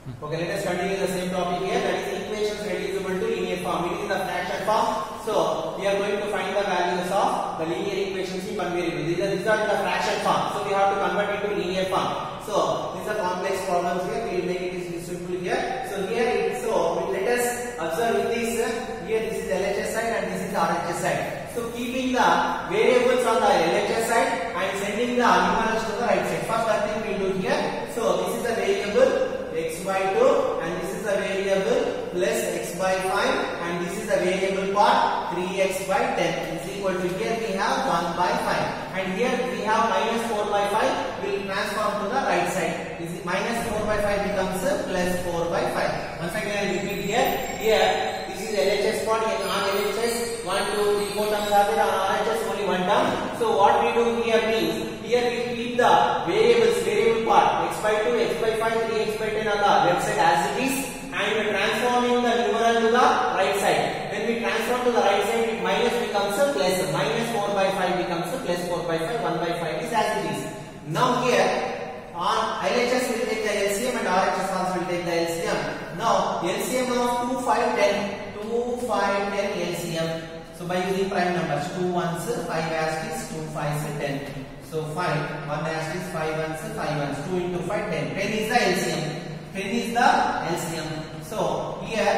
Okay, let us continue the same topic here. That is equations reducible to linear form. It is the fraction form. So we are going to find the values of the linear equations in one variable. These are in the fraction form. So we have to convert it to linear form. So these are complex problems here. We will make it simple here. So here let us observe with this. Here this is LHS side and this is RHS side. So keeping the variables on the LHS side and sending the numerals to the right side. First that thing we will do here. So this is the variable x by 2 and this is the variable plus x by 5 and this is the variable part 3x by 10 is equal to, here we have 1 by 5 and here we have minus 4 by 5 will transform to the right side. This is minus 4 by 5 becomes plus 4 by 5. Once again I repeat here. Here this is LHS part and on LHS 1, 2, 3, 4 terms are there, on RHS only one term. So what we do here means, here we keep the variable part x by 2, x by 5, 3x by 10 on the left side as it is and we are transforming the numeral to the right side. When we transform to the right side, it minus becomes a plus, minus 4 by 5 becomes a plus 4 by 5, 1 by 5 is as it is. Now here on LHS will take the LCM and RHS also will take the LCM. Now LCM of 2, 5, 10, 2, 5, 10 LCM. So by using prime numbers, 2 ones, 5 asterisks, 2 5s, 10. So 5, 1 asterisk, 5 ones, 5 ones, 2 into 5, 10. 10 is the LCM. 10 is the LCM. So here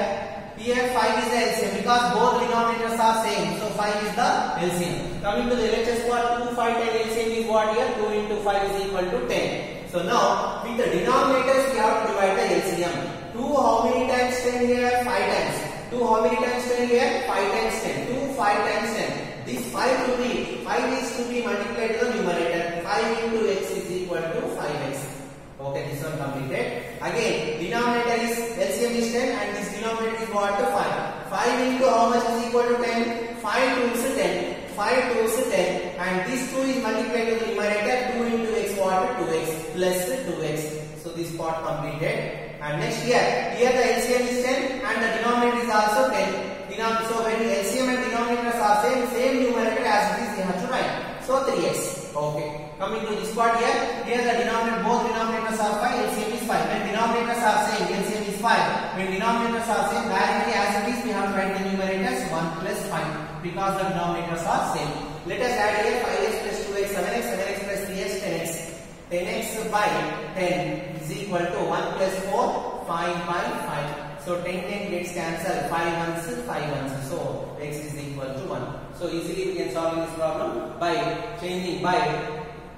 5 is the LCM because both denominators are same. So 5 is the LCM. Coming to the LHS part, 2, 5, 10 LCM is what here? 2 into 5 is equal to 10. So now with the denominators we have to divide the LCM. 2 how many times 10 here? 5 times. 2 how many times 10 here? 5 times 10. 2 5 times 10. This 5 is to be multiplied to the numerator. 5 into x is equal to 5x. Okay, this one completed. Again, denominator is LCM is 10 and this denominator is what? 5. 5 into how much is equal to 10? 5 2 is 10. 5 2 is 10 and this 2 is multiplied to the numerator. 2 into x what? 2x plus 2x. So this part completed. And next here the LCM is 10 and the denominator is also 10. So when LCM and denominators are same numerator as it is we have to write. So 3x. Okay. Coming to this part here the denominator, both denominators are 5, LCM is 5. When denominators are same, LCM is 5. When denominators are same, directly as it is we have to write the numerators 1 plus 5 because the denominators are same. Let us add here 5x plus 2x, 7x, 7x plus 3x, 10x. 10x by 10 is equal to 1 plus 4, 5 by 5. So 10 gets cancelled, 5 ones, 5 ones. So x is equal to 1. So easily we can solve this problem by changing by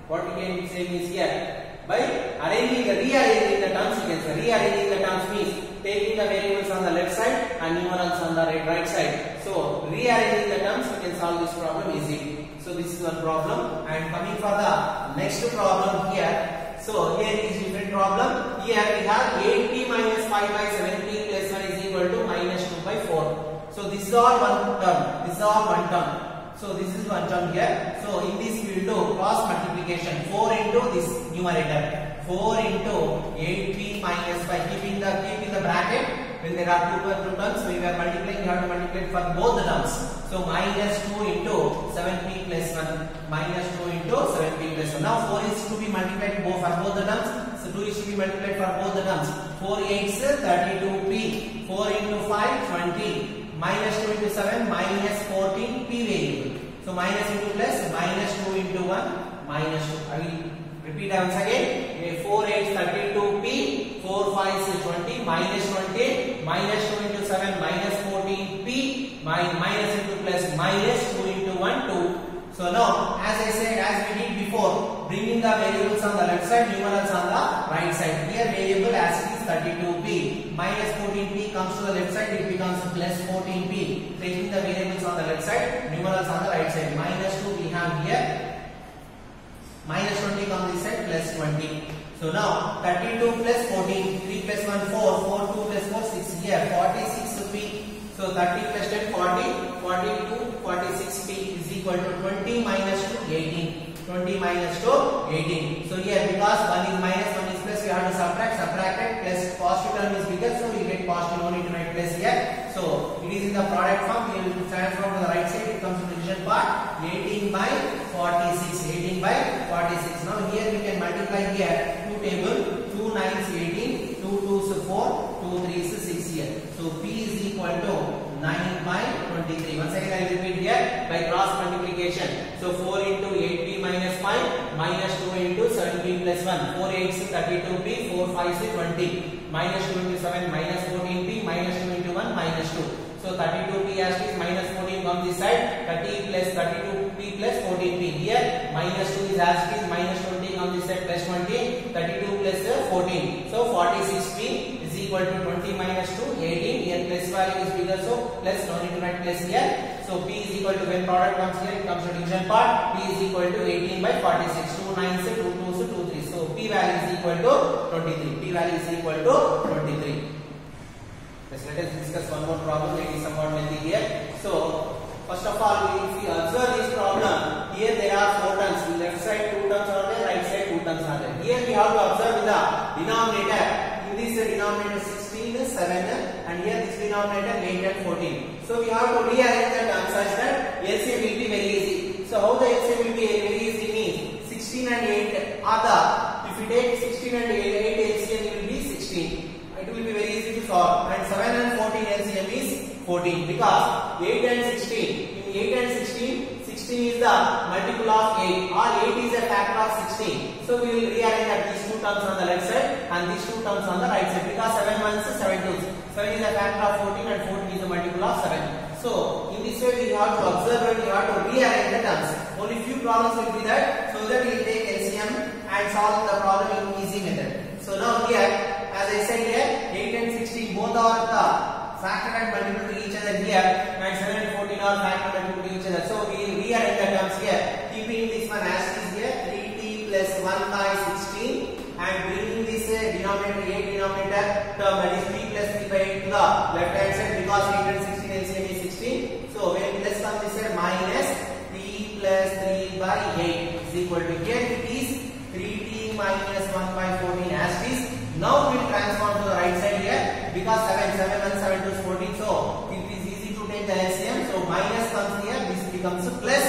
what we can say is here by rearranging the terms. You can say rearranging the terms means taking the variables on the left side and numerals on the right side. So rearranging the terms we can solve this problem easily. So this is one problem and coming for the next problem here. So here is different problem. Here we have 8p minus 5 by 7p plus 1 is equal to minus 2 by 4. So this is all one term. This is all one term. So this is one term here. So in this we will do cross multiplication. 4 into this numerator. 4 into 8p minus 5. Keeping the bracket. When there are two terms, we are multiplying. We have to multiply for both the terms. So minus 2 into 7p plus 1. Minus 2 into 7p plus 1. Now 4 is to be multiplied for both the terms. So 2 is to be multiplied for both the terms. 4 8s 32p. 4 into 5 20. Minus 2 into 7 minus 14 p variable. So minus into plus minus 2 into 1 minus 2. I will repeat once again. 4 8 32 p. 4 5 is 20 minus 20 minus 2 into 7 minus 14 p minus into plus minus 2 into 1 2. So now as I said, as we did before, bringing the variables on the left side, numerals on the right side. Here variable as it is 32p minus 14p comes to the left side, it becomes plus 14p. Taking the variables on the left side, numerals on the right side. Minus 2 we have here, minus 20 comes this side, plus 20. So now 32 plus 14, 3 plus 1 4, 4 2 plus 4 6 here, 46p. So 30 plus 10 40, 42, 46p is equal to 20 minus 2 18. 20 minus 2 18. So here because 1 is minus 1 is plus, we have to subtract it, plus positive term is bigger, so we get positive, no need to write plus here. So it is in the product form. We will transform to the right side, it comes to the division part. 18 by 46. 18 by 46. Now here we can multiply here 2 table, 2 9s 18, 2 2s 4, So 4 into 8p minus 5 minus 2 into 17p plus 1. 4 8 is 32p, 4 5 is 20. Minus 2 into 7 minus 14p minus 2 into 1 minus 2. So 32p as is minus 14 comes this side. 30 plus 32p plus 14p. Here minus 2 is as it is, minus 20 comes this side plus 20. 32 plus 14. So 46p is equal to 20 minus 2, 18. Here plus value is bigger, so plus, no need to write plus here. So p is equal to, when product comes here, it comes to division part. P is equal to 18 by 46. 2 9s, 2 2s, 2 3s. So p value is equal to 23. P value is equal to 23. Let us discuss one more problem. It is somewhat lengthy here. So first of all, if we observe this problem, here there are 4 terms. Left side 2 terms are there, right side 2 terms are there. Here we have to observe the denominator. In this denominator 16 is 7, and here this denominator 8 and 14. So we have to rearrange the terms such that LCM will be very easy. So how the LCM will be very easy means 16 and 8 are the, if you take 16 and 8 LCM will be 16. It will be very easy to solve. And 7 and 14 LCM is 14, because 8 and 16, in 8 and 16, 16 is the multiple of 8, or 8 is a factor of 16. So we will rearrange that these 2 terms on the left side and these 2 terms on the right side, because 7 1s is 7 2s. 7 is a factor of 14 and 14 is a multiple of 7. So in this way we have to observe and we have to rearrange the terms. Only few problems will be that, so that we will take LCM and solve the problem in easy method. So now here, as I said here, 8 and 16 both are the factor and multiple to each other here, and 7 and 14 are factor and multiple to each other. So we rearrange the terms here, keeping this one as is here, 3t plus 1 by 16, and bringing this denominator 8 denominator term, that is 3 plus 3 by 8 to the left hand side, because 8 and 16 LCM is 16. So when plus comes this here, minus 3 plus 3 by 8 is equal to, here it is 3t minus 1 by 14 as it is. Now we will transform to the right side here, because 7 1 7 2 is 14. So it is easy to take the LCM. So minus comes here, this becomes plus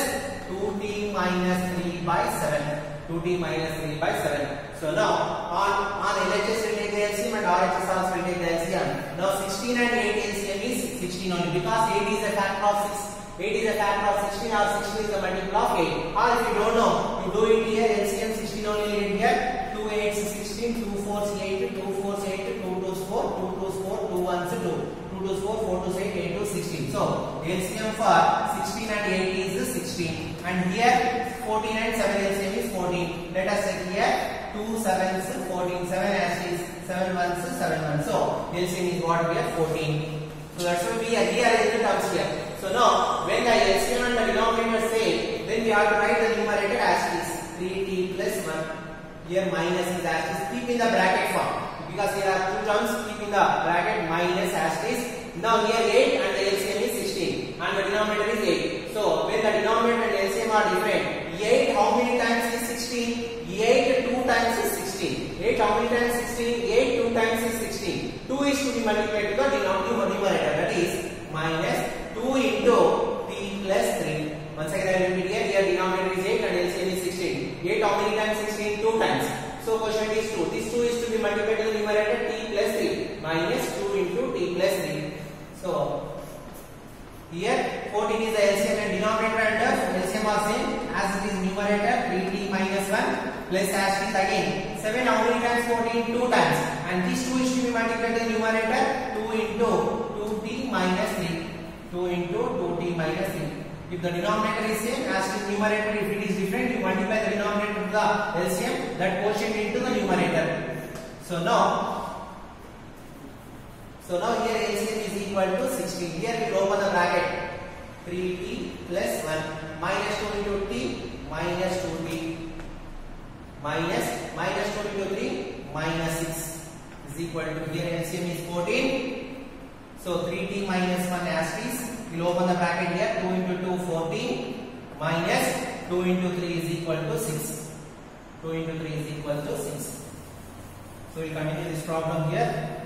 2t minus 3 by 7. 2t minus 3 by 7. So now on LHS will take the LCM and RHS also will take the LCM. Now 16 and 8 LCM is 16 only, because 8 is a factor of 6. 8 is a factor of 16, or 16 is a multiple of 8. Or if you don't know, you do it here, LCM 16 only in here. 2 8 is 16, 2 4 is 8, 2 4 is 8, 2 2 is 4, 2 2 is 4, 2 1 is 2, 2 2 is 4, 4 2 is 8, 8 2 is 16. So LCM for 16 and 8 is 16, and here 14 and 7 LCM is 14. Let us check here, 2 7s 14, 7 as is, 7 1s 7 1. So LCM is what we have, 14. So that's why we rearrange the terms here. So now when the LCM and the denominator same, then we have to write the numerator as is, 3t plus 1. Here minus is as is, keep in the bracket form, because here are 2 terms, keep in the bracket minus as is. Now here 8 and the LCM is 16 and the denominator is 8. So when the denominator and LCM are different, 8 how many times is 16? 8 2 times is 16. 8 how many times 16? 8 2 times is 16. 2 is to be multiplied to the numerator, that is minus 2 into t plus 3. Once again I repeat here, here denominator is 8 and LCM is 16. 8 how many times 16? 2 times. So quotient is 2. This 2 is to be multiplied to the numerator, t plus 3, minus 2 into t plus 3. So here 14 is the LCM and denominator and LCM are same, as it is numerator 3t minus 1 plus as it is again 7 how many times 14? 2 times, and this 2 is to be multiplied to the numerator, 2 into 2t minus 3, 2 into 2t minus 3. If the denominator is same as the numerator, if it is different, you multiply the denominator to the LCM, that quotient into the numerator. So now here LCM is equal to 16. Here we will open the bracket, 3t plus 1 minus 2 into t minus 2t minus 2 into 3 minus 6 is equal to, here LCM is 14. So 3t minus 1 as it is. We will open the bracket here, 2 into 2 14 minus 2 into 3 is equal to 6. 2 into 3 is equal to 6. So we continue this problem here.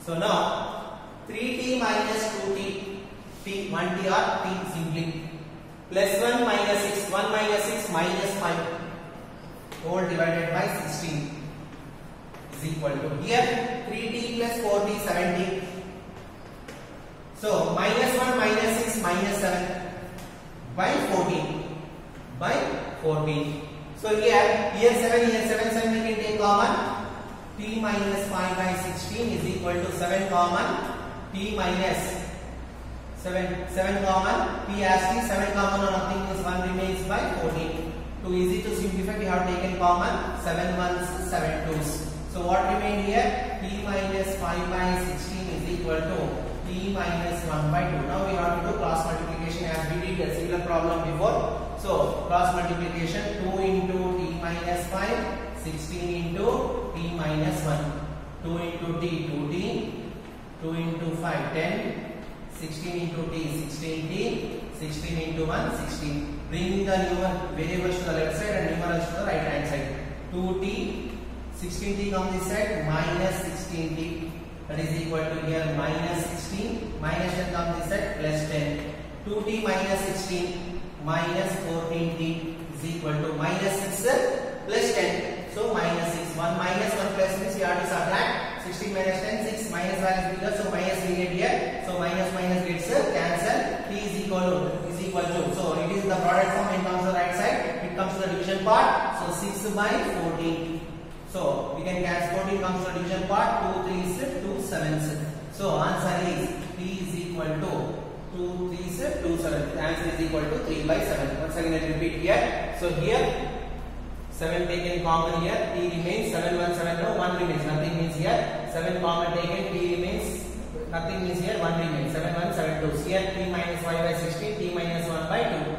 So now 3t minus 2t, t 1t or t simply, plus 1 minus 6, 1 minus 6 minus 5 whole divided by 16 is equal to, here 3t plus 4t 70. So minus 1 minus 6 minus 7 by 14 by 14. So here 7 we can take common. T minus 5 by 16 is equal to 7 common. T minus 7 common. T as T 7 common or nothing is 1 remains by 14. Too easy to simplify. We have taken common 7 ones 7 twos. So what remain here? T minus 5 by 16 is equal to T minus 1 by 2. Now we have to do cross multiplication as we did a similar problem before. So cross multiplication 2 into T minus 5, 16 into T minus 1. 2 into T, 2T, 2 into 5, 10, 16 into T, 16T, 16 into 1, 16. Bring the variables to the left side and numerals to the right hand side. 2T, 16T comes this side, minus 16T. That is equal to here minus 16, minus 10 comes this side, plus 10. 2T minus 16 minus 14T is equal to minus 6 plus 10. So minus 6. 1 minus 1 plus means you have to subtract. 16 minus 10, 6 minus value is bigger, so minus we get here. So minus gets cancelled. T is equal to. So it is the product form when it comes to the right side. It comes to the division part. So 6 by 14. So we can cancel 14 comes to the division part. 2 3s 2 7s. So answer is T is equal to 2 3s 2 7. The answer is equal to 3 by 7. Once again I repeat here. So here 7 taken common here, T remains 7 1 7 no 1 remains, nothing means here. 7 common taken, T remains, nothing means here, 1 remains. 7 1 7 2. Here T minus 5 by 16, T minus 1 by 2.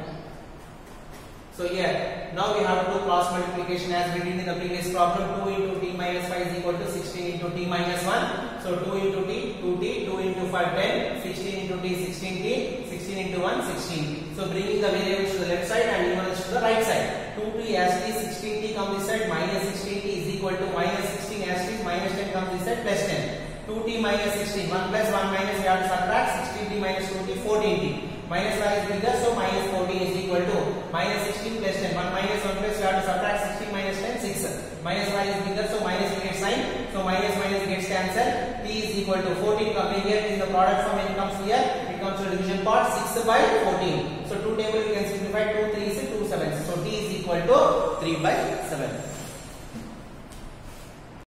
So here now we have to do cross multiplication as we did in the previous problem. 2 into T minus 5 is equal to 16 into T minus 1. So 2 into T, 2T, 2 into 5 10, 16 into T, 16T, 16 into 1 16. So bringing the variables to the left side and numerals to the right side. 2T as T, 16T comes this side, minus 16T is equal to minus 16 as T, minus 10 comes this side, plus 10. 2T minus 16, 1 plus 1 minus we have to subtract, 16T minus 2T, 14T. Minus value is bigger, so minus 14 is equal to minus 16 plus 10. 1 minus 1 plus we have to subtract 16 minus 10, 6. Minus value is bigger, so minus we get sign. So minus gets cancelled. T is equal to 14 coming here in the product form when it comes here. It comes to division part 6 by 14. So 2 table we can simplify 2 3s 2 7s. So T is equal to 3 by 7.